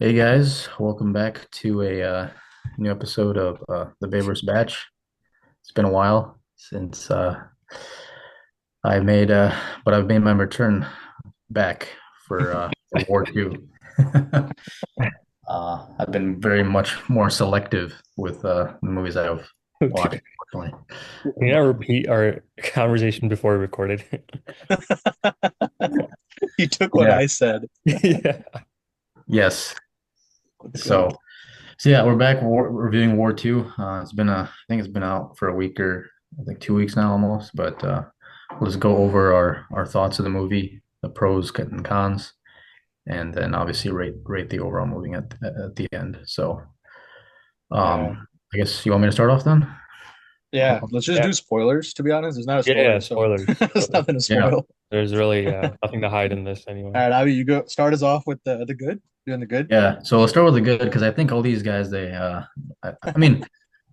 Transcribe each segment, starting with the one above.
Hey guys, welcome back to a new episode of the Babers Batch. It's been a while since I made but I've made my return back for War Two. I've been very much more selective with the movies I've watched, Okay. unfortunately. Can you not repeat our conversation before we recorded? You took what Yeah. I said. Yeah. Yes. Let's go. So yeah, we're back reviewing War Two. It's been I think it's been out for a week or I think 2 weeks now almost, but we'll just go over our thoughts of the movie, the pros and cons, and then obviously rate the overall movie at the end. So Yeah. I guess you want me to start off then? Yeah. Let's just Yeah. do spoilers, to be honest. There's not a Yeah. spoiler, so Spoilers. there's nothing to Yeah, spoil. There's really nothing to hide in this anyway. All right, Abby, you go start us off with the good. Doing the good. yeah. So let's start with the good because I think all these guys I mean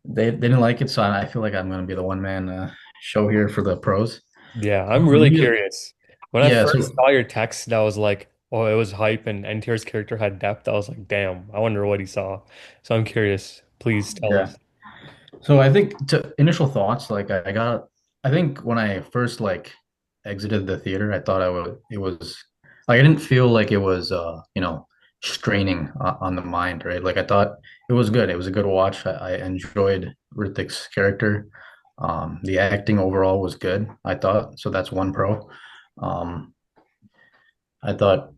they didn't like it, so I feel like I'm gonna be the one man show here for the pros. Yeah, I'm really curious. When I Yeah, first so saw your text, that was like, oh, it was hype and NTR's character had depth. I was like, damn, I wonder what he saw. So I'm curious. Please tell yeah. us. So I think to initial thoughts, like I think when I first like exited the theater, I thought it was like I didn't feel like it was, straining on the mind, right? Like I thought it was good. It was a good watch. I enjoyed Hrithik's character. The acting overall was good, I thought. So that's one pro. Um, I thought,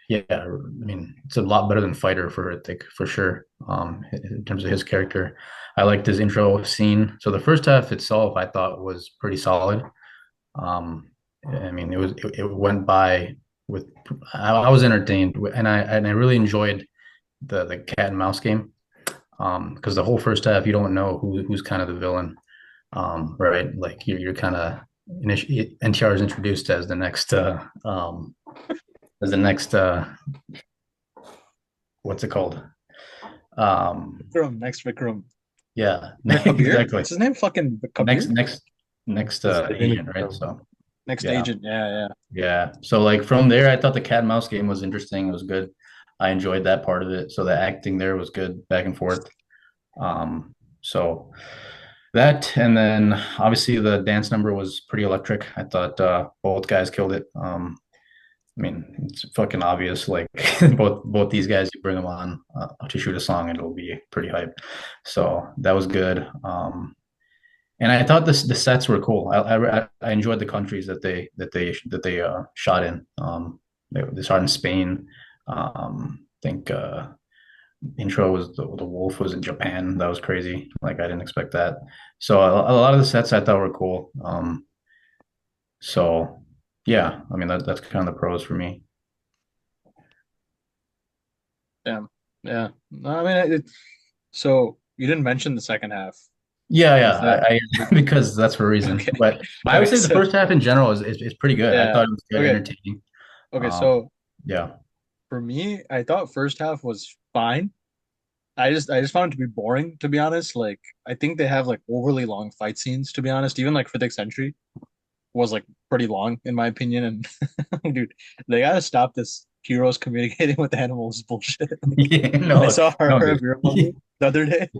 yeah, I mean, it's a lot better than Fighter for I think for sure. In terms of his character, I liked his intro scene. So the first half itself, I thought was pretty solid. I mean, it went by with I was entertained and I really enjoyed the cat and mouse game. Because the whole first half, you don't know who's kind of the villain. Right? Like you're kind of NTR is introduced as the next what's it called? Um, Vikram, next Vikram. yeah, Is it Kabir? exactly. What's his name? Fucking Next, Kabir? next, next His name is agent, right? Vikram. So Next yeah, agent. Yeah, yeah. yeah. So like from there, I thought the cat and mouse game was interesting. It was good. I enjoyed that part of it. So the acting there was good, back and forth. Um, so that, and then obviously the dance number was pretty electric. I thought both guys killed it. I mean, it's fucking obvious. Like both these guys, you bring them on to shoot a song, and it'll be pretty hype. So that was good. And I thought the sets were cool. I enjoyed the countries that they shot in. They shot in Spain. I think intro was the wolf was in Japan. That was crazy. Like I didn't expect that. So a lot of the sets I thought were cool. So yeah, I mean that's kind of the pros for me. Damn. Yeah. No, I mean, so you didn't mention the second half. Yeah, Is yeah, that because that's for a reason. okay? But I would Okay, say the so first half in general is pretty good. I yeah. thought it was good, Okay. entertaining. Okay, Um, so yeah, for me, I thought first half was fine. I just found it to be boring, to be honest. Like I think they have like overly long fight scenes, to be honest. Even like Physics Entry was like pretty long in my opinion. And dude, they gotta stop this heroes communicating with animals bullshit. Like yeah, I no, saw her no, her dude. Beer movie the other day.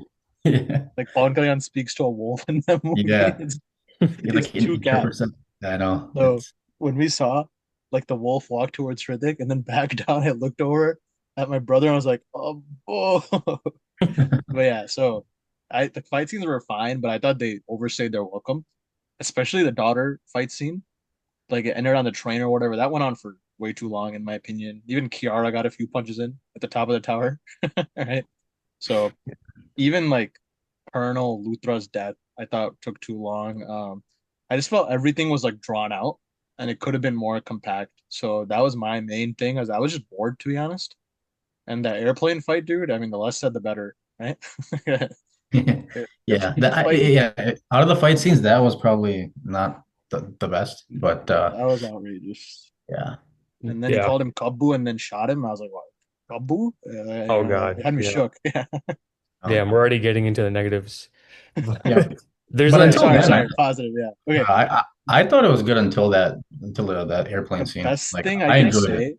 Yeah, Like Paul Kalyan speaks to a wolf in that movie. yeah, It's yeah, it's like two cats. 80%. I know. So when we saw like the wolf walk towards Hrithik and then back down, I looked over at my brother and I was like, oh, oh. But yeah, so the fight scenes were fine, but I thought they overstayed their welcome, especially the daughter fight scene. Like it ended on the train or whatever. That went on for way too long, in my opinion. Even Kiara got a few punches in at the top of the tower. Right. So even like Colonel Luthra's death, I thought took too long. I just felt everything was like drawn out and it could have been more compact. So that was my main thing, as I was just bored, to be honest. And that airplane fight, dude, I mean, the less said, the better, right? Yeah, Airplane fight, yeah. Out of the fight scenes, that was probably not the best, but that was outrageous. yeah, And then he Yeah. called him Kabu and then shot him. I was like, what? Kabu? Oh It God. had me Yeah. shook. Yeah. Damn, we're already getting into the negatives. yeah. There's But Okay, until sorry, then, sorry. Positive. Yeah. Okay. I thought it was good until that airplane The scene. best Like thing I I can enjoyed it. say,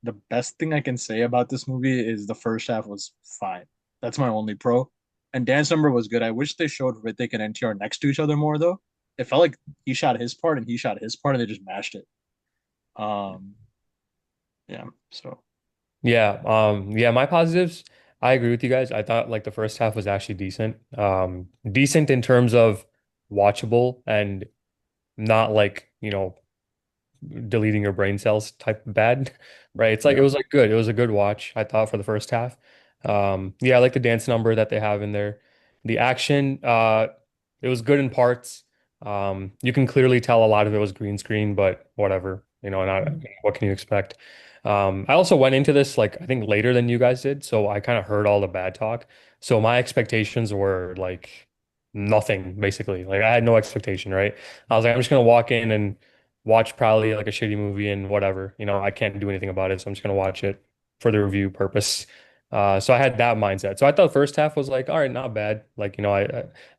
the best thing I can say about this movie is the first half was fine. That's my only pro. And dance number was good. I wish they showed Hrithik and NTR next to each other more though. It felt like he shot his part and he shot his part and they just mashed it. Um, yeah. So Yeah, yeah, my positives, I agree with you guys. I thought like the first half was actually decent. Decent in terms of watchable and not like, deleting your brain cells type bad, right? It's like it Yeah. was like good. It was a good watch, I thought, for the first half. Yeah, I like the dance number that they have in there. The action, it was good in parts. You can clearly tell a lot of it was green screen, but whatever, not what can you expect? I also went into this like I think later than you guys did, so I kind of heard all the bad talk. So my expectations were like nothing, basically. Like I had no expectation, right? I was like, I'm just gonna walk in and watch probably like a shitty movie and whatever. I can't do anything about it, so I'm just gonna watch it for the review purpose. So I had that mindset. So I thought the first half was like, all right, not bad. Like,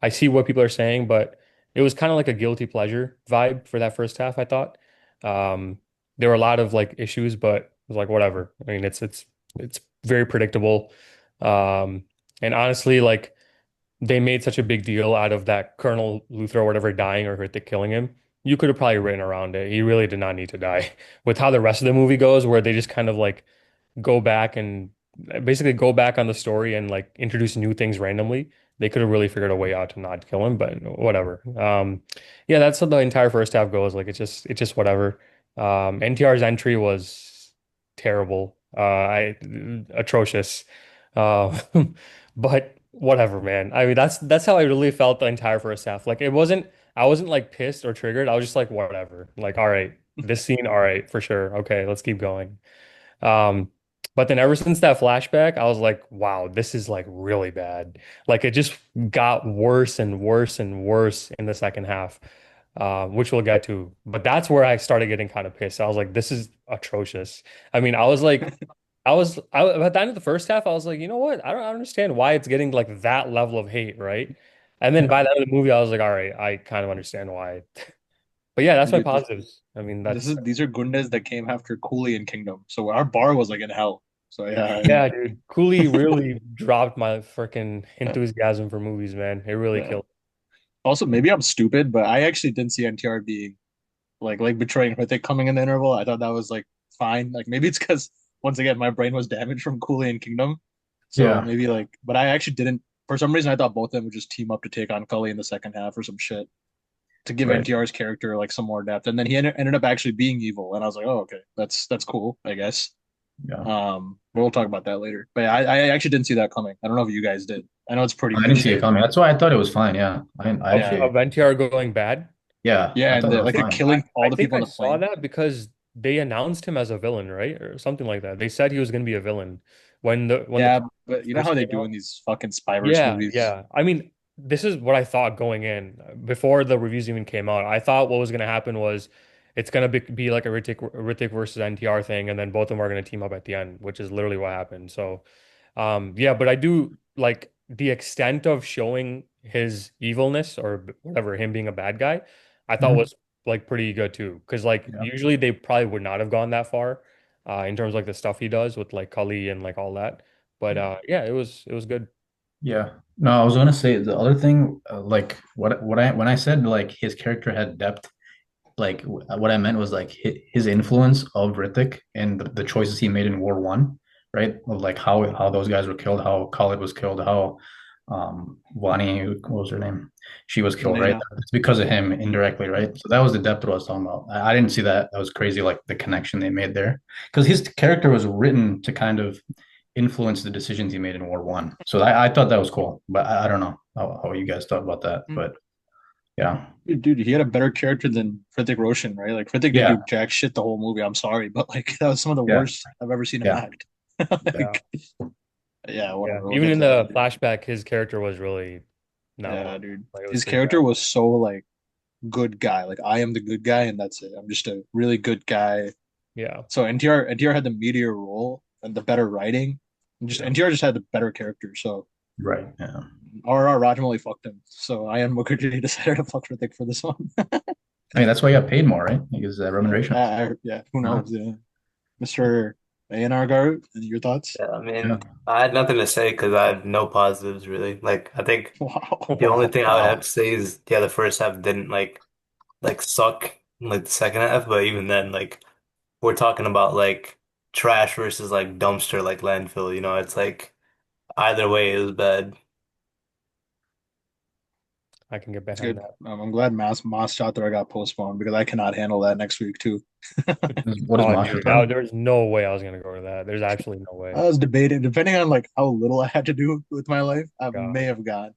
I see what people are saying, but it was kind of like a guilty pleasure vibe for that first half, I thought. Um, there were a lot of like issues, but it was like whatever. I mean, it's very predictable. Um, and honestly, like they made such a big deal out of that Colonel Luthor or whatever dying or Hrithik killing him. You could have probably written around it. He really did not need to die. With how the rest of the movie goes, where they just kind of like go back and basically go back on the story and like introduce new things randomly, they could have really figured a way out to not kill him, but whatever. Yeah, that's how the entire first half goes. Like it's just whatever. NTR's entry was terrible. I atrocious. Uh, but whatever, man. I mean, that's how I really felt the entire first half. Like I wasn't like pissed or triggered. I was just like, whatever. Like, all right, this scene, all right, for sure. Okay, let's keep going. Um, but then ever since that flashback, I was like, wow, this is like really bad. Like it just got worse and worse and worse in the second half, which we'll get to. But that's where I started getting kind of pissed. I was like, this is atrocious. I mean, at the end of the first half, I was like, you know what? I don't understand why it's getting like that level of hate, right? And then by the end of the movie, I was like, all right, I kind of understand why. But yeah, that's my dude, positives. I mean, this that's is these are Gundas that came after Cooley and Kingdom. So our bar was like in hell. So yeah, Yeah, dude. Cooley really dropped my freaking enthusiasm for movies, man. It really yeah. killed. Also, maybe I'm stupid, but I actually didn't see NTR being like betraying Hrithik coming in the interval. I thought that was like fine. Like maybe it's because once again my brain was damaged from Cooley and Kingdom. So Yeah. maybe like, but I actually didn't. For some reason, I thought both of them would just team up to take on Cully in the second half or some shit to give Right. NTR's character like some more depth. And then he ended up actually being evil, and I was like, oh okay, that's cool, I guess. Yeah. But we'll talk about that later. But yeah, I actually didn't see that coming. I don't know if you guys did. I know it's pretty I didn't see it cliche. coming. That's why I thought it was fine. Yeah. I Of Yeah, actually, of NTR going bad. yeah, yeah, I and thought it was like the fine. I, killing all I the think people on I the saw plane. that because they announced him as a villain, right? Or something like that. They said he was going to be a villain when the Yeah, comic but you know how first they came do in out. these fucking Spyverse Yeah, movies. yeah. I mean, this is what I thought going in before the reviews even came out. I thought what was going to happen was it's going to be like a Hrithik versus NTR thing, and then both of them are going to team up at the end, which is literally what happened. So, yeah, but I do like the extent of showing his evilness or whatever, him being a bad guy, I thought Mhm. was like pretty good too. Because like Yeah. usually they probably would not have gone that far, in terms of like the stuff he does with like Cully and like all that. But yeah, it was good. Yeah. No, I was gonna say the other thing, like what I when I said like his character had depth, like what I meant was like his influence of Hrithik and the choices he made in War One, right? Of like how those guys were killed, how Khalid was killed, how Wani, what was her name? She was killed, right? Elena. It's because of him indirectly, right? So that was the depth that I was talking about. I didn't see that. That was crazy, like the connection they made there, because his character was written to kind of influence the decisions he made in War One. So I thought that was cool, but I don't know how you guys thought about that, but yeah, Dude, he had a better character than Hrithik Roshan, right? Like Hrithik didn't yeah, do jack shit the whole movie. I'm sorry, but like that was some of the yeah, worst I've ever seen him yeah. act. Yeah. Like, yeah, Yeah. whatever. We'll Even get in to that the later. flashback, his character was really not Yeah, well. dude. Like it was His pretty bad. character was so like good guy. Like I am the good guy, and that's it. I'm just a really good guy. Yeah. So NTR had the meteor role and the better writing. And just Yeah. NTR just had the better character. So Right. Yeah. RR Rajamouli fucked him. So Ian Mukherjee decided to fuck Hrithik for this one. I mean, that's why he got paid more, right? Because Roman Yeah, Reigns. yeah, who Uh, knows? Yeah. Mr. A&R Guard, and your thoughts? Yeah, I Yeah. mean, I had nothing to say because I had no positives really. Like, I think Wow. the only thing I would have Wow. to say is, yeah, the first half didn't like suck like the second half, but even then, like we're talking about like trash versus like dumpster, like landfill. It's like either way it was bad. I can get It's behind good. that. I'm glad Moss Chatra got postponed because I cannot handle that next week too. What is Oh, dude, Mashita? there's no way I was gonna go to that. There's actually no way. I was debating, depending on like how little I had to do with my life, I may God. have gone.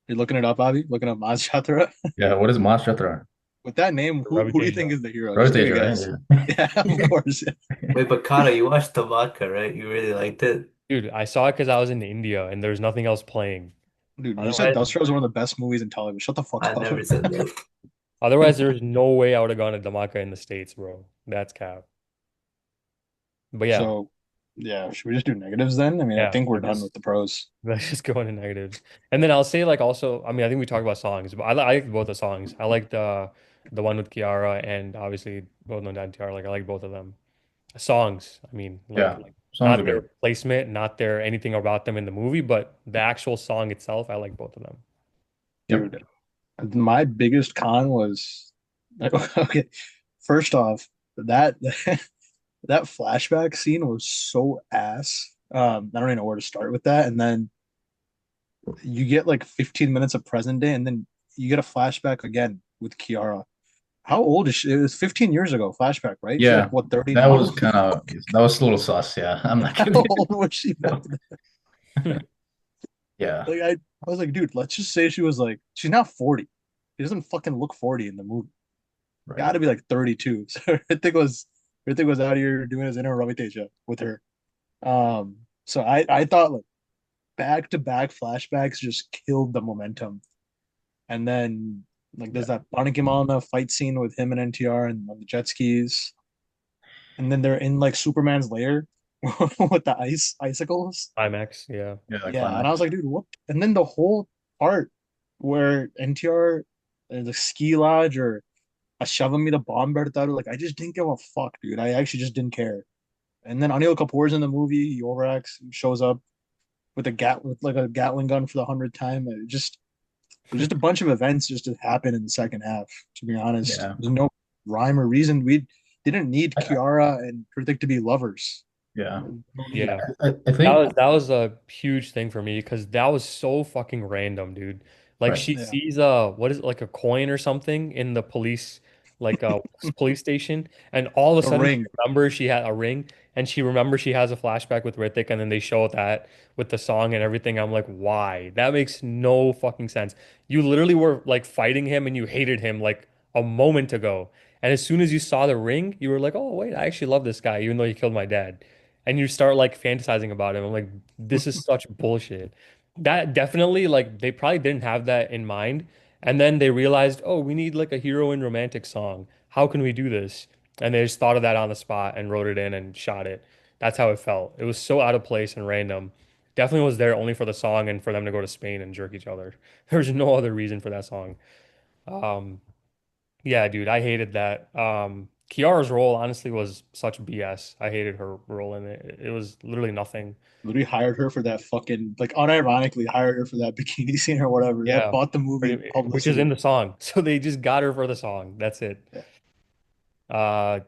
You're looking it up, Avi? Looking up Moss Chatra? Yeah, what is Mashita? With that name, who do you think Raviteja. is the hero? Just take a Rotator, guess. right? Yeah, of course. Yeah. Wait, but Kara, you watched the vodka, right? You really liked it. Dude, I saw it because I was in India and there's nothing else playing. Dude, you said Otherwise, Dust Bros is one of the best movies in television. Shut the fuck I up. never said that. otherwise, there's no way I would have gone to Dhamaka in the States, bro. That's cap. But yeah, So, yeah, should we just do negatives then? I mean, I yeah, think we're let's done just with the pros. let's just go into negatives. And then I'll say like also, I mean, I think we talked about songs, but I like both the songs. I like the one with Kiara and obviously both known NTR. Like I like both of them. Songs, I mean, Yeah, like songs are not their good. placement, not their anything about them in the movie, but the actual song itself, I like both of them. Yep. Dude, my biggest con was okay. First off, that that flashback scene was so ass. I don't even know where to start with that. And then you get like 15 minutes of present day, and then you get a flashback again with Kiara. How old is she? It was 15 years ago, flashback, right? She's like Yeah, what, 30 that now? was kind of that was a little sus. Yeah, I'm not How gonna. old was she back No. then? Yeah, I was like, dude, let's just say she was like, she's not 40. She doesn't fucking look 40 in the movie. right. Got to be like 32. So Hrithik was out here doing his inner Raviteja with her. So I thought like back to back flashbacks just killed the momentum. And then like there's Yeah, that Panakimalna fight scene with him and NTR and on the jet skis. And then they're in like Superman's lair with the icicles. IMAX, yeah. yeah, that Yeah, and I was climax. like, dude, what? And then the whole part where NTR, the ski lodge or me the bomb Bertaru, like I just didn't give a fuck, dude. I actually just didn't care. And then Anil Kapoor's in the movie. He overacts, shows up with a Gatling gun for the 100th time. It was just a bunch of events just to happen in the second half. To be honest, Yeah, there's no rhyme or reason. We didn't need I, Kiara and Kritik to be lovers. yeah. No need. Yeah. I think That was a huge thing for me because that was so fucking random, dude. Like right. she Yeah, sees what is it, like a coin or something in the police like police station, and all of a the sudden she ring. remembers she had a ring, and she remembers she has a flashback with Ritik, and then they show that with the song and everything. I'm like, why? That makes no fucking sense. You literally were like fighting him and you hated him like a moment ago, and as soon as you saw the ring, you were like, oh wait, I actually love this guy, even though he killed my dad, and you start like fantasizing about him. I'm like, this is such bullshit. That definitely like they probably didn't have that in mind. And then they realized, oh, we need like a heroine romantic song. How can we do this? And they just thought of that on the spot and wrote it in and shot it. That's how it felt. It was so out of place and random. Definitely was there only for the song and for them to go to Spain and jerk each other. There's no other reason for that song. Um, yeah, dude, I hated that. Kiara's role honestly was such BS. I hated her role in it. It was literally nothing. Literally hired her for that fucking like unironically hired her for that bikini scene or whatever. That Yeah, bought the movie which is in publicity. the song. So they just got her for the song. That's it. Yeah.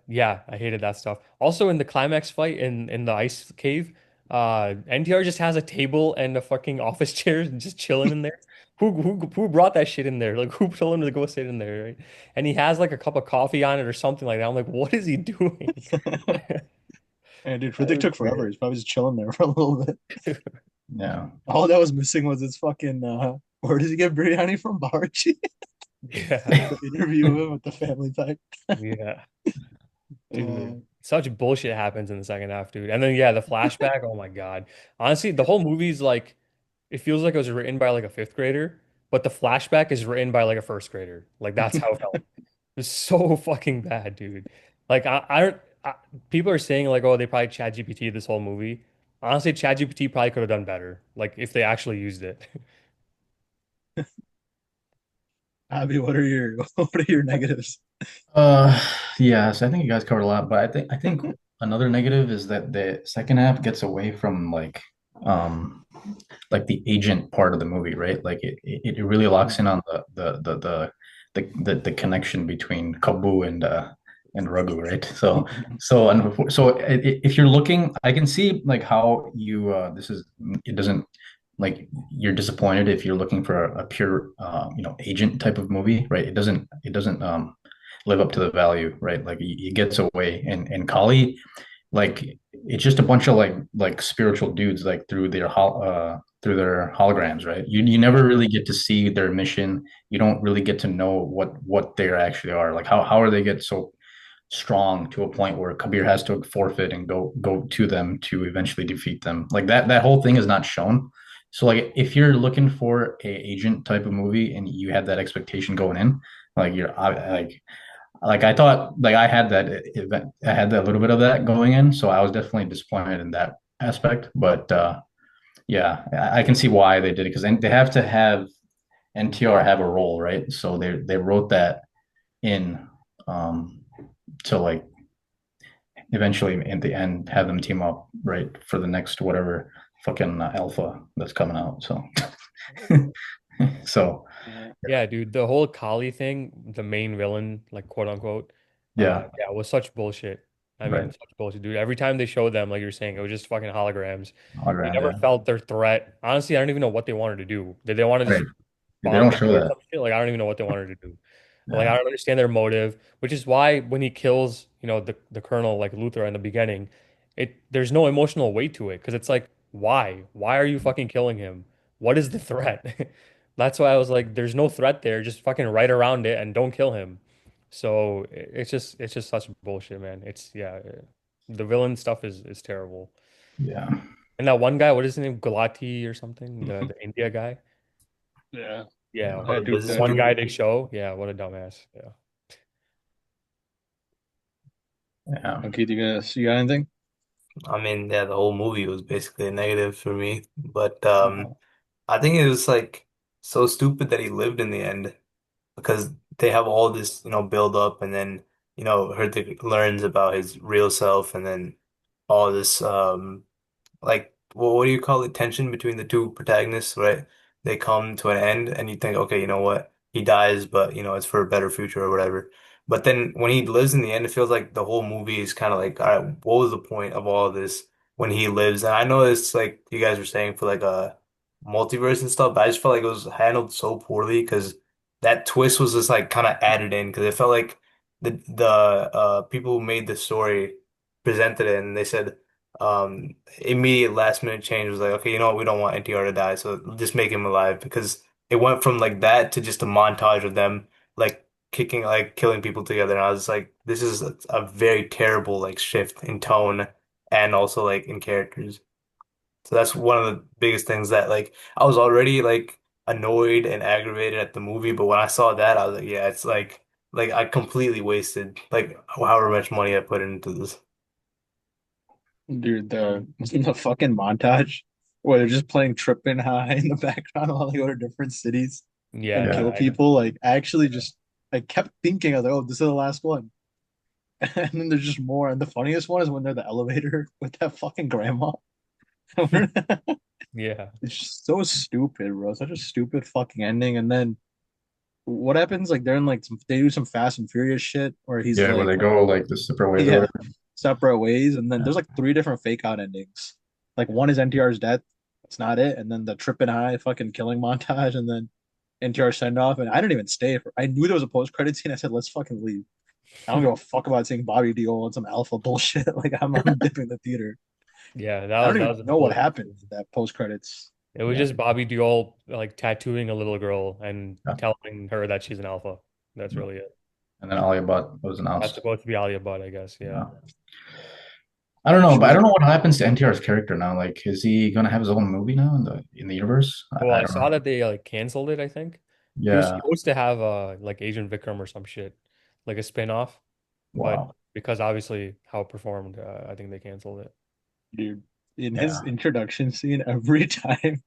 Yeah, I hated that stuff. Also in the climax fight in the ice cave, NTR just has a table and a fucking office chair just chilling in there. Who brought that shit in there? Like who told him to go sit in there, right? And he has like a cup of coffee on it or something like that. I'm like, what is he doing? And dude, That Hrithik was took forever. weird. He's probably just chilling there for a little bit. Yeah, All that was missing was his fucking where does he get biryani from? Bawarchi? Yeah. The interview of him with the family pack. Yeah. Uh, Dude, such bullshit happens in the second half, dude. And then yeah, the flashback, oh my God. Honestly, the whole movie's like it feels like it was written by like a fifth grader, but the flashback is written by like a first grader. Like that's how it felt. It was so fucking bad, dude. Like I don't people are saying like, oh, they probably chat GPT this whole movie. Honestly, chat GPT probably could have done better. Like if they actually used it. Abby, what are your what are your negatives? uh, yes, I think you guys covered a lot, but I think another negative is that the second half gets away from um like the agent part of the movie, right? Like it really locks in on the connection between Kabu and Ragu, right? If you're looking, I can see like how you this is it doesn't like you're disappointed if you're looking for a pure agent type of movie, right? It doesn't live up to the value, right? Like it gets away, and Kali, like it's just a bunch of like spiritual dudes like through their holograms, right? You never really get to see their mission. You don't really get to know what they actually are. Like how are they get so strong to a point where Kabir has to forfeit and go to them to eventually defeat them. Like that whole thing is not shown. So like if you're looking for a agent type of movie and you had that expectation going in, like like I thought like I had that little bit of that going in, so I was definitely disappointed in that aspect. But yeah, I can see why they did it because they have to have NTR have a role, right? So they wrote that in um to like eventually in the end have them team up, right, for the next whatever fucking alpha that's coming out. So so Yeah, dude, the whole Kali thing, the main villain, like quote unquote, yeah, yeah, was such bullshit. I mean, right. such bullshit, dude. Every time they showed them, like you're saying, it was just fucking holograms. You Holograms, never yeah. felt their threat. Honestly, I don't even know what they wanted to do. Did they want to Right. just They bomb don't the show city or that. some shit? Like, I don't even know what they wanted to do. Like, I Yeah. don't understand their motive, which is why when he kills, the colonel, like Luther in the beginning, there's no emotional weight to it because it's like, why? Why are you fucking killing him? What is the threat? That's why I was like, there's no threat there. Just fucking right around it and don't kill him. So it's just such bullshit, man. The villain stuff is terrible. Yeah. And that one guy, what is his name? Gulati or something? The India guy. Yeah. Yeah, Oh, That the dude, the business that one dude. guy dude. they show. Yeah, what a dumbass. Yeah. Yeah. Okay, you got anything? I mean, yeah, the whole movie was basically a negative for me, but No. I think it was like so stupid that he lived in the end because they have all this, build up and then, Herdick learns about his real self and then all this like what do you call it, tension between the two protagonists, right? They come to an end and you think, okay, you know what? He dies, but it's for a better future or whatever. But then when he lives in the end, it feels like the whole movie is kind of like, all right, what was the point of all of this when he lives? And I know it's like you guys were saying for like a multiverse and stuff, but I just felt like it was handled so poorly because that twist was just like kind of added in because it felt like the people who made the story presented it and they said immediate last minute change was like, okay, you know what, we don't want NTR to die, so just make him alive because it went from like that to just a montage of them like kicking, like killing people together. And I was like, this is a very terrible like shift in tone and also like in characters. So that's one of the biggest things that like I was already like annoyed and aggravated at the movie, but when I saw that, I was like, yeah, it's like I completely wasted like however much money I put into this. Dude, the fucking montage where they're just playing Trippin' High in the background while they go to different cities Yeah, and Yeah. kill yeah, people. Like, I actually just, I kept thinking, I was like, oh, this is the last one. And then there's just more. And the funniest one is when they're in the elevator with that fucking grandma. yeah. It's just so stupid, bro. Such a stupid fucking ending. And then what happens? Like, they're in like they do some Fast and Furious shit where he's Yeah, where like, they go like the separate ways or yeah, whatever. separate ways. And then Yeah. there's like three different fake out endings. Like one is NTR's death. That's not it. And then the tripping high fucking killing montage, and then NTR send off. And I didn't even stay for. I knew there was a post credit scene. I said, let's fucking leave. I don't give a fuck about seeing Bobby Deol and some alpha bullshit. Like I'm dipping the theater. Yeah, I don't that even was a know what bullshit. happened in that post credits. It was Yeah. just Bobby Deol like tattooing a little girl and Yeah. telling her that she's an alpha. That's really it. And then Alia Bhatt was That's announced. supposed to be Alia Bhatt, I guess. Yeah. Yeah. I don't know, She but I was don't know what happens to NTR's character now. Like, is he gonna have his own movie now in the universe? Well, I I don't know. saw that they like canceled it, I think. He was Yeah. supposed to have like Agent Vikram or some shit, like a spin-off, but Wow. because obviously how it performed, I think they canceled it. dude in his Yeah. introduction scene. Every time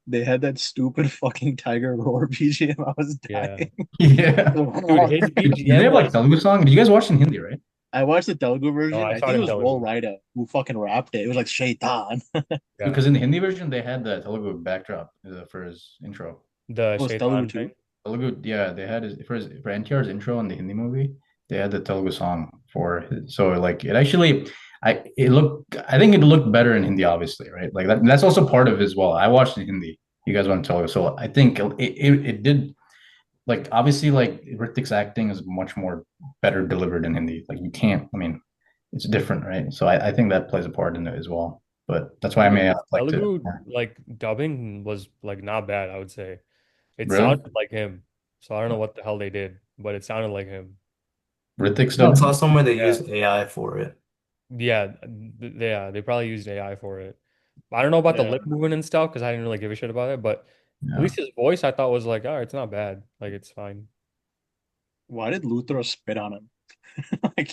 they had that stupid fucking Tiger Roar BGM, I was Yeah. dying. Yeah. Dude, his Do they BGM have like was Telugu song? Did you guys watch in Hindi, right? I watched the Telugu No, version. I I saw it think it in was Will Telugu. Rida who fucking rapped it. It was like Shaitan. Yeah, Because in the Hindi version they had the Telugu backdrop for his intro. the It was Telugu Shaitan thing. too. Telugu, yeah, they had for NTR's intro in the Hindi movie. They had the Telugu song for his, so like it actually, I think it looked better in Hindi, obviously, right? Like that's also part of it as well. I watched in Hindi. You guys went to Telugu, so I think it did like obviously like Ritik's acting is much more better delivered in Hindi. Like you can't, I mean, it's different, right? So I think that plays a part in it as well. But that's why I may Telugu, like to Telugu like dubbing was like not bad, I would say. It really sounded like him. So I don't know what the hell they did, but it sounded like him. Ritik's I saw dubbing. somewhere they Yeah. used AI for it. Yeah, yeah, they probably used AI for it. I don't know about the Yeah. lip movement and stuff because I didn't really give a shit about it, but at Yeah. least his voice I thought was like, oh, it's not bad. Like it's fine. Why did Luther spit on him? Like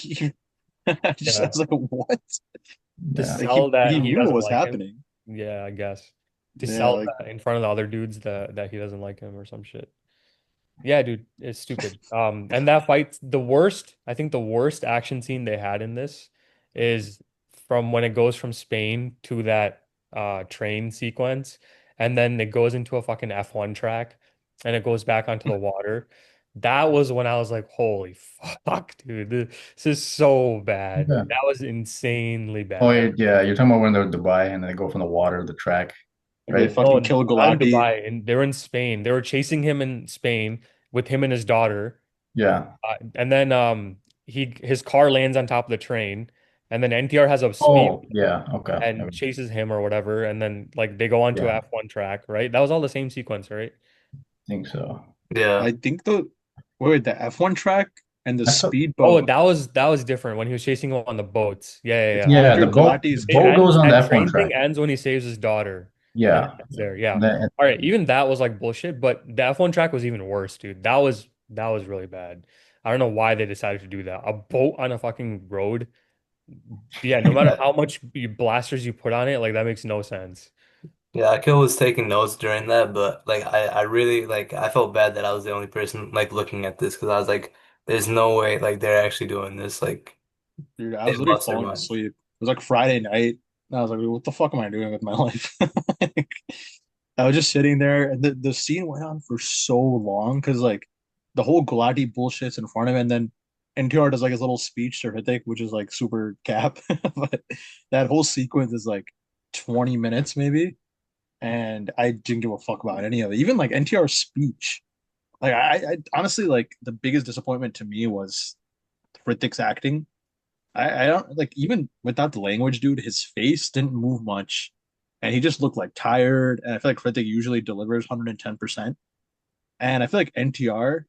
I Yeah. was like, what? To Yeah. Like sell he that he knew what doesn't was like him. happening. Yeah, I guess. To Yeah, sell like that in front of the other dudes that he doesn't like him or some shit. Yeah, dude, it's stupid. And that fight, I think the worst action scene they had in this is from when it goes from Spain to that train sequence, and then it goes into a fucking F1 track and it goes back onto the water. That was when I was like, holy fuck, dude, this is so bad. Yeah. That was insanely Oh bad. yeah, you're talking about when they're in Dubai and they go from the water to the track, they right? No, fucking kill not in Galati. Dubai, and they were in Spain. They were chasing him in Spain with him and his daughter. Yeah. And then his car lands on top of the train, and then NTR has a speed Oh yeah. Okay. and chases him or whatever, and then like they go onto a Yeah, I F1 track, right? That was all the same sequence, right? think so. I Yeah. think the wait, the F1 track and the I thought, Oh, speedboat that was different when he was chasing him on the boats. Yeah, yeah, it's yeah. yeah, after the Galati's It boat kid. goes ends on the that F1 train track. thing ends when he saves his daughter, and it Yeah. ends there. Yeah. Then, All right, even that was like bullshit, but the F1 track was even worse, dude. That was really bad. I don't know why they decided to do that. A boat on a fucking road. Yeah, no matter yeah. how much blasters you put on it, like that makes no sense. Yeah, Akil was taking notes during that, but like I really like I felt bad that I was the only person like looking at this because I was like, there's no way like they're actually doing this. Like Dude, I they was literally lost their falling minds. asleep. It was like Friday night. And I was like, what the fuck am I doing with my life? Like, I was just sitting there and the scene went on for so long because like the whole Galati bullshit's in front of him and then NTR does like his little speech to Hrithik, which is like super cap. But that whole sequence is like 20 minutes maybe. And I didn't give a fuck about any of it. Even like NTR's speech. Like I honestly like the biggest disappointment to me was Hrithik's acting. I don't like even without the language, dude, his face didn't move much. And he just looked like tired. And I feel like Hrithik usually delivers 110%. And I feel like NTR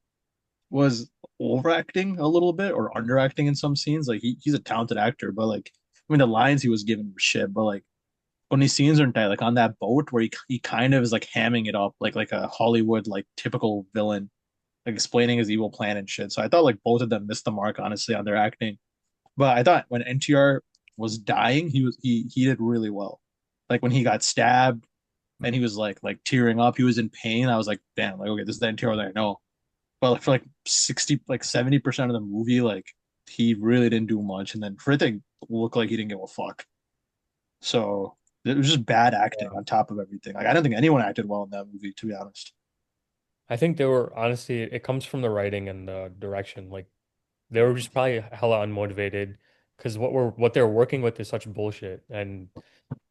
was overacting a little bit or underacting in some scenes. Like he's a talented actor, but like I mean the lines he was given were shit. But like when he scenes are tight, like on that boat where he kind of is like hamming it up like a Hollywood like typical villain, like explaining his evil plan and shit. So I thought like both of them missed the mark honestly on their acting. But I thought when NTR was dying, he did really well. Like when he got stabbed and he was like tearing up, he was in pain. I was like, damn, like okay, this is the NTR that I know. But like, for like 60, like 70% of the movie, like he really didn't do much. And then Hrithik looked like he didn't give a fuck. So it was just bad acting Yeah. on top of everything. Like I don't think anyone acted well in that movie, to be honest. I think they were honestly, it comes from the writing and the direction. Like they were just probably hella unmotivated because what they're working with is such bullshit. And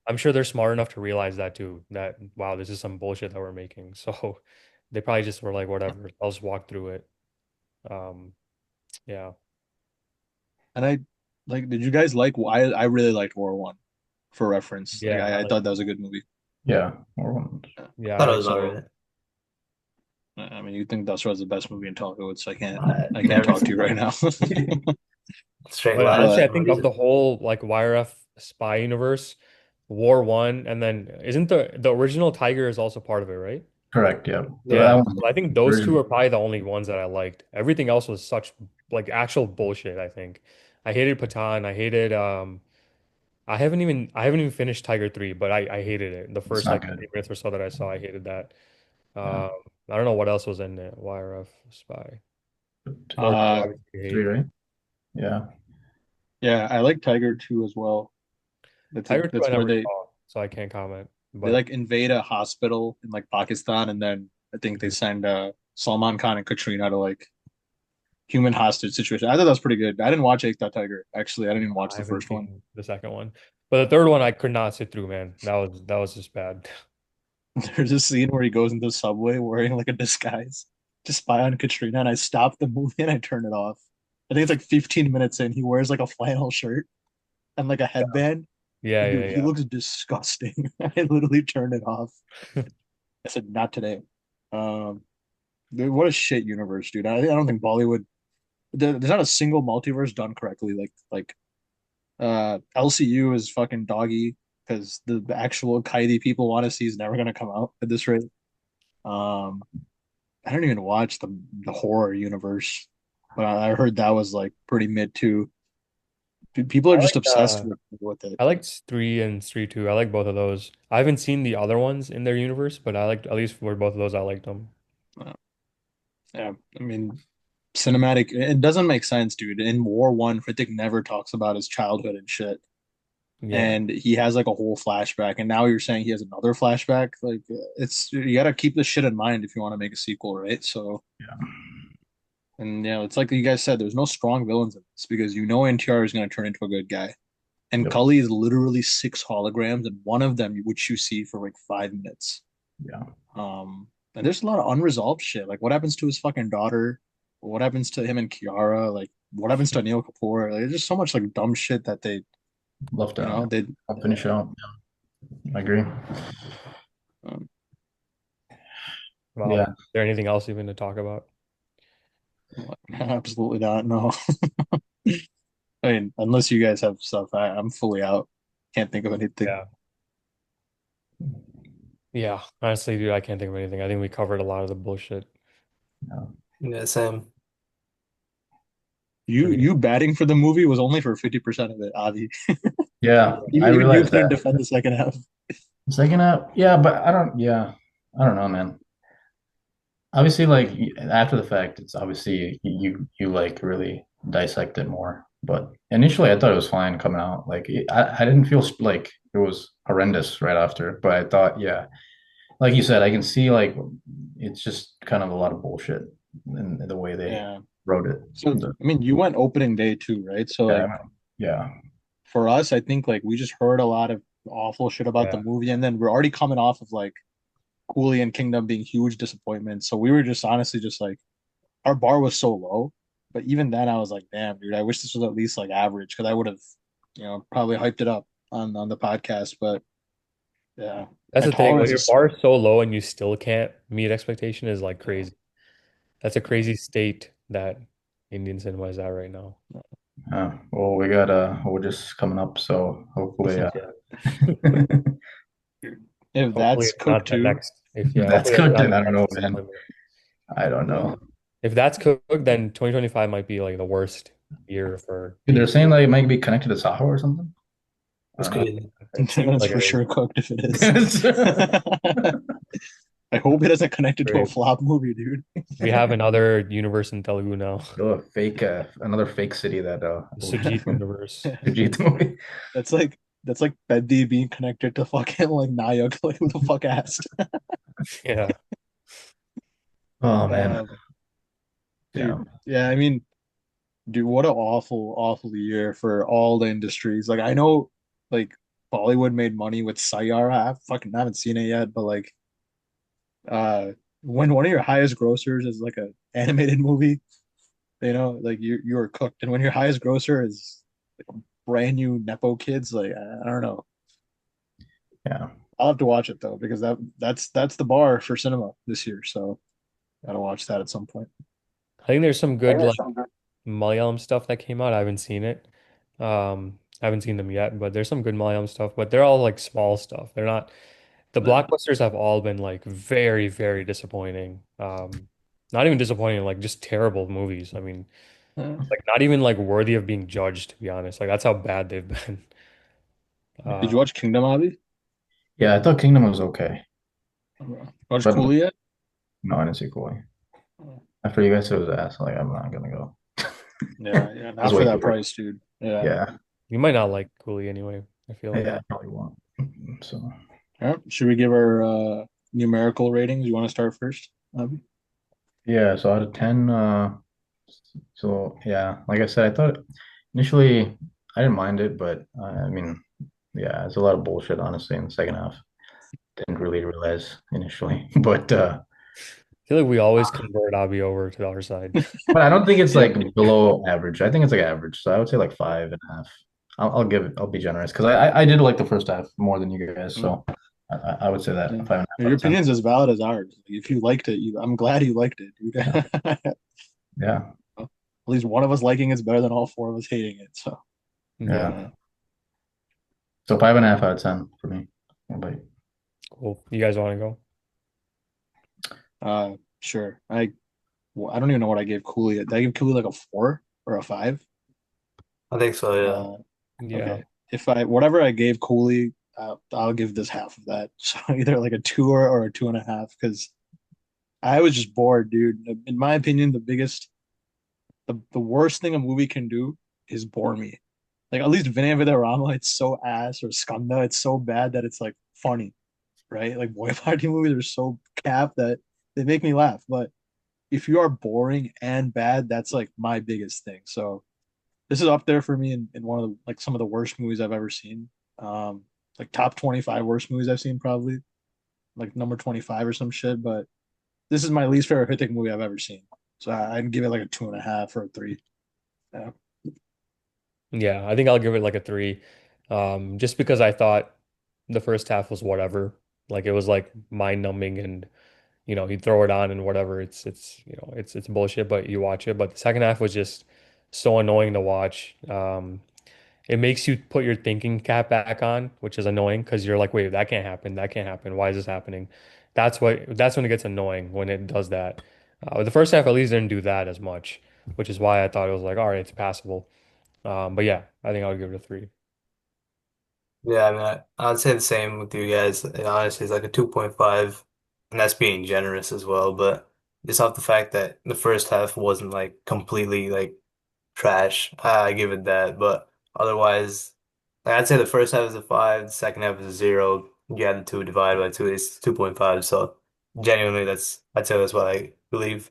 I'm sure they're smart enough to realize that too, that wow, this is some bullshit that we're making. So they probably just were like, whatever, I'll just walk through it. Um, yeah. And I like, did you guys like? I really liked War One for reference. Like Yeah, I I like thought that was a good movie. Yeah. yeah, I Thought it like was that. So alright. I mean, you think Dust was the best movie in Tollywood, so I I can't never talk to said you right that. now. Straight But lies. honestly, I But think of the whole like YRF spy universe, War One, and then isn't the original Tiger is also part of it, right? Correct. Yeah. That Yeah, one so I think those very two are probably the only ones that I liked. Everything else was such like actual bullshit, I think. I hated Patan. I haven't even finished Tiger 3, but I hated it. The it's first not like good. 20 minutes or so that I saw, I hated that. Yeah. Um, I don't know what else was in it. YRF spy. But War 2 uh, obviously I three, hate. right? Yeah. Yeah, I like Tiger 2 as well. Tiger 2 I That's where never saw, so I can't comment. they But like invade a hospital in like Pakistan, and then I think they send Salman Khan and Katrina to like human hostage situation. I thought that was pretty good. I didn't watch Ekta Tiger. Actually, I didn't even watch I the haven't first one. seen the second one. But the third one I could not sit through, man. That was just bad. There's a scene where he goes into the subway wearing like a disguise to spy on Katrina, and I stopped the movie and I turned it off. I think it's like 15 minutes in. He wears like a flannel shirt and like a headband, Yeah, and dude, he yeah, looks disgusting. I literally turned it off. yeah. I said, not today. Um, dude, what a shit universe, dude. I don't think Bollywood. There's not a single multiverse done correctly. LCU is fucking doggy because the actual Kaidi people want to see is never gonna come out at this rate. Um, I don't even watch the horror universe, but I heard that was like pretty mid too. People are I just like obsessed with it. I liked 3 and 3 too. I like both of those. I haven't seen the other ones in their universe, but I liked at least for both of those I liked them. Uh, yeah, I mean, cinematic. It doesn't make sense, dude. In War One, Hrithik never talks about his childhood and shit, Yeah. and he has like a whole flashback, and now you're saying he has another flashback. Like, it's you got to keep this shit in mind if you want to make a sequel, right? So, and it's like you guys said, there's no strong villains in this because you know NTR is going to turn into a good guy. And Yep. Cully is literally six holograms, and one of them which you see for like 5 minutes. Yeah. And there's a lot of unresolved shit. Like, what happens to his fucking daughter? What happens to him and Kiara? Like, what happens to Anil Kapoor? Like, there's just so much like dumb shit that Left you out. know, they. I'll finish out. I agree. Um, Well, Yeah. is there anything else even to talk about? Absolutely not. No. I mean, unless you guys have stuff, I'm fully out. Can't think of anything. Yeah. Yeah. Honestly, dude, I can't think of anything. I think we covered a lot of the bullshit. Yeah. Yeah, same. You Pretty you batting for the movie was only for 50% of it, Avi. Yeah, I Even you realized couldn't that. defend the second half. Second up, yeah, but I don't know, man. Obviously, like after the fact, it's obviously you like really dissect it more. But initially, I thought it was fine coming out. Like I didn't feel like it was horrendous right after, but I thought, yeah, like you said, I can see like it's just kind of a lot of bullshit in the way they Yeah. wrote it. So I mean, you went opening day too, right? So like Yeah, yeah, for us, I think like we just heard a lot of awful shit about the Yeah. movie, and then we're already coming off of like Cooley and Kingdom being huge disappointments. So we were just honestly just like our bar was so low. But even then, I was like, damn, dude, I wish this was at least like average because I would have, probably hyped it up on the podcast. But yeah, That's my the thing. When tolerance your is bar is so low and you still can't meet expectation is like crazy. That's a crazy state that Indian cinema is at right now. well, we got we're just coming up, so hopefully, if Hopefully that's it's cooked not the too. next. If yeah, that's hopefully that's cooked. not And the I don't know, next man. disappointment. I don't Yeah. know. If that's cooked, then 2025 might be like the worst year for They're Indian. saying like it might be connected to Saho or something. I It's don't crazy. It seems That's like for it sure cooked if it is. know. I hope it doesn't connect it to a is. flop movie, dude. We have another universe in Telugu now, Oh, fake, another fake city that the Sujit universe. Vijay movie. That's like Peddi being connected to fucking like Nayak. Like who the fuck asked? Yeah. Oh man, Uh, yeah, dude, yeah, I mean, dude, what an awful, awful year for all the industries. Like I know, like Bollywood made money with Sayara. I fucking haven't seen it yet, but like, when one of your highest grossers is like a animated movie, like you are cooked. And when your highest grosser is like a brand new Nepo kids, like I don't know. yeah, I'll have to watch it though because that's the bar for cinema this year. So gotta watch that at some point. I think there's some good like Malayalam stuff that came out. I haven't seen it. I haven't seen them yet, but there's some good Malayalam stuff, but they're all like small stuff. They're not the blockbusters have all been like very, very disappointing. Not even disappointing, like just terrible movies. I mean, like not even like worthy of being judged, to be honest. Like that's how bad they've been. Did Uh, you watch Kingdom, Abby? yeah. I thought Kingdom was okay, Watch but Cooley yet? no, I didn't see Koi. After you guys said it was ass, like I'm not gonna go. Yeah, It was not for way too that hard. price, dude. Yeah. Yeah, You might not like Cooley anyway, I feel like. yeah, I probably won't. So All right. Should we give our numerical ratings? You want to start first? yeah, so out of 10, so yeah, like I said, I thought initially I didn't mind it, but I mean, yeah, it's a lot of bullshit, honestly, in the second half. Didn't really realize initially, I feel like we always convert Abby over to our side. but I don't think it's Yeah. like below average. I think it's like average. So I would say like 5.5. I'll give it. I'll be generous because I did like the first half more than you guys. So I would say that Yeah. 5.5 out Your of 10. opinion's as valid as ours. If you liked it, I'm glad you liked it, dude. Yeah, At yeah, least one of us liking it's better than all four of us hating it. So, Yeah, yeah. uh, So 5.5 out of 10 for me. What about you? cool. You guys want to go? sure. I don't even know what I gave Cooley. Did I give Cooley like a four or a five? I think so, yeah. Uh, Yeah. okay. If I whatever I gave Cooley, I'll give this half of that. So either like a two or a two and a half because I was just bored, dude. In my opinion, the worst thing a movie can do is bore me. Like at least Vinay Vidya it's so ass or Skanda, it's so bad that it's like funny, right? Like boy party movies are so cap that they make me laugh. But if you are boring and bad, that's like my biggest thing. So this is up there for me in one of the like some of the worst movies I've ever seen. Like top 25 worst movies I've seen, probably like number 25 or some shit. But this is my least favorite Hrithik movie I've ever seen. So I'd give it like a two and a half or a three. Yeah. Yeah, I think I'll give it like a three. Just because I thought the first half was whatever. Like it was like mind numbing and you throw it on and whatever. It's bullshit, but you watch it. But the second half was just so annoying to watch. It makes you put your thinking cap back on, which is annoying because you're like, wait, that can't happen. That can't happen. Why is this happening? That's when it gets annoying when it does that. The first half at least didn't do that as much, which is why I thought it was like, all right, it's passable. But yeah, I think I would give it a three. Yeah, I mean, I'd say the same with you guys. Honestly, it's like a 2.5, and that's being generous as well. But just off the fact that the first half wasn't like completely like trash, I give it that. But otherwise, like, I'd say the first half is a 5, the second half is a 0. You add the two divided by two, it's 2.5. So genuinely, I'd say that's what I believe.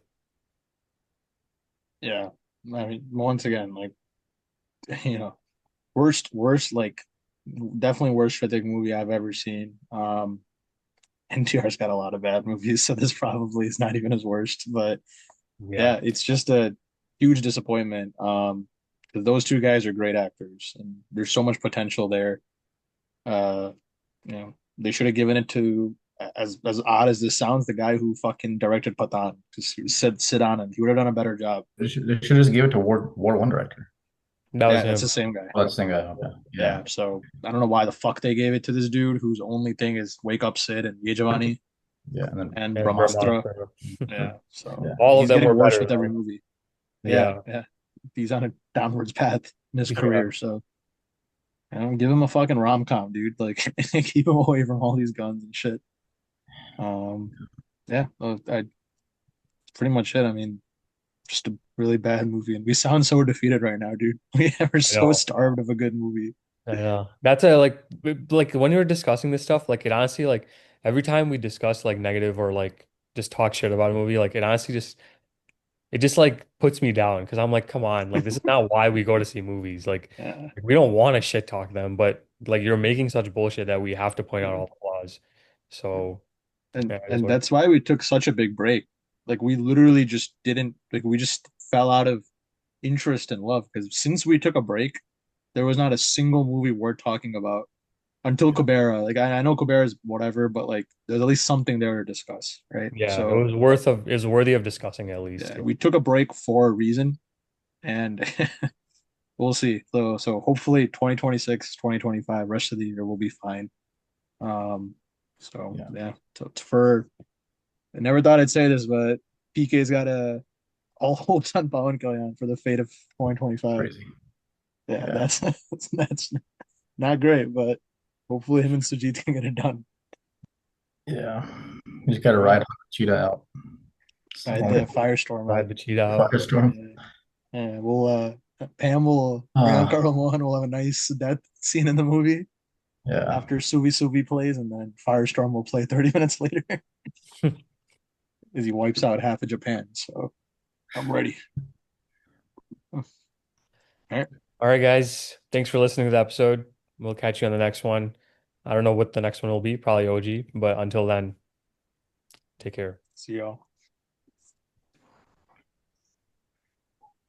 Yeah. I mean, once again, like, you know, worst, like, definitely worst Hrithik movie I've ever seen. NTR's got a lot of bad movies, so this probably is not even his worst. But Yeah. yeah, it's just a huge disappointment. 'Cause those two guys are great actors, and there's so much potential there. Uh, they should have given it to, as odd as this sounds, the guy who fucking directed Pathan. Just he said sit on it. He would have done a better job. They should just give it to War One director. That was Yeah, that's the him. same guy. Oh, that's the thing. Okay. Yeah, Yeah, so I don't know why the fuck they gave it to this dude whose only thing is Wake Up Sid and Ye Jawani yeah, and then and And Brahmastra. Brahmastra. Yeah, so yeah, All of he's them getting were worse better with every though. movie. Yeah, Yeah. yeah. He's on a downwards path in his Yeah. career. So give him a fucking rom com, dude. Like keep him away from all these guns and shit. Um, yeah, pretty much it. I mean, just a really bad movie, and we sound so defeated right now, dude. We are I so know. starved of a good movie. I know. That's a like when we were discussing this stuff, like it honestly like every time we discuss like negative or like just talk shit about a movie, like it just like puts me down because I'm like, come on, like this is not why we go to see movies. Like Yeah. we don't want to shit talk them, but like you're making such bullshit that we have to point out all the flaws. So and yeah, it is and what it that's why we took such a big break. Like we literally just didn't like we just fell out of interest and love because since we took a break, there was not a single movie worth talking about until Kobera. Like I know Kobera is whatever, but like there's at least something there to discuss, right? yeah, So it was worthy of discussing at least. yeah, Yeah. we took a break for a reason, and we'll see. So hopefully 2026, 2025, rest of the year will be fine. Um, so yeah. yeah, so it's for I never thought I'd say this, but PK's got a all hopes on Pawan Kalyan for the fate of 2025. Crazy. Yeah, Yeah, that's not great, but hopefully him and Sujit can get it done. yeah. You just got to All ride right. on Cheetah out. It's the All right, only the firestorm out. Ride the cheetah out. firestorm. Yeah, yeah. We'll Pam will, Uh, Giancarlo Mohan will have a nice death scene in the movie yeah. after Subi Subi plays, and then Firestorm will play 30 minutes later as he wipes out half of Japan. So I'm ready. All right. All right, guys. Thanks for listening to the episode. We'll catch you on the next one. I don't know what the next one will be, probably OG, but until then, take care. See y'all.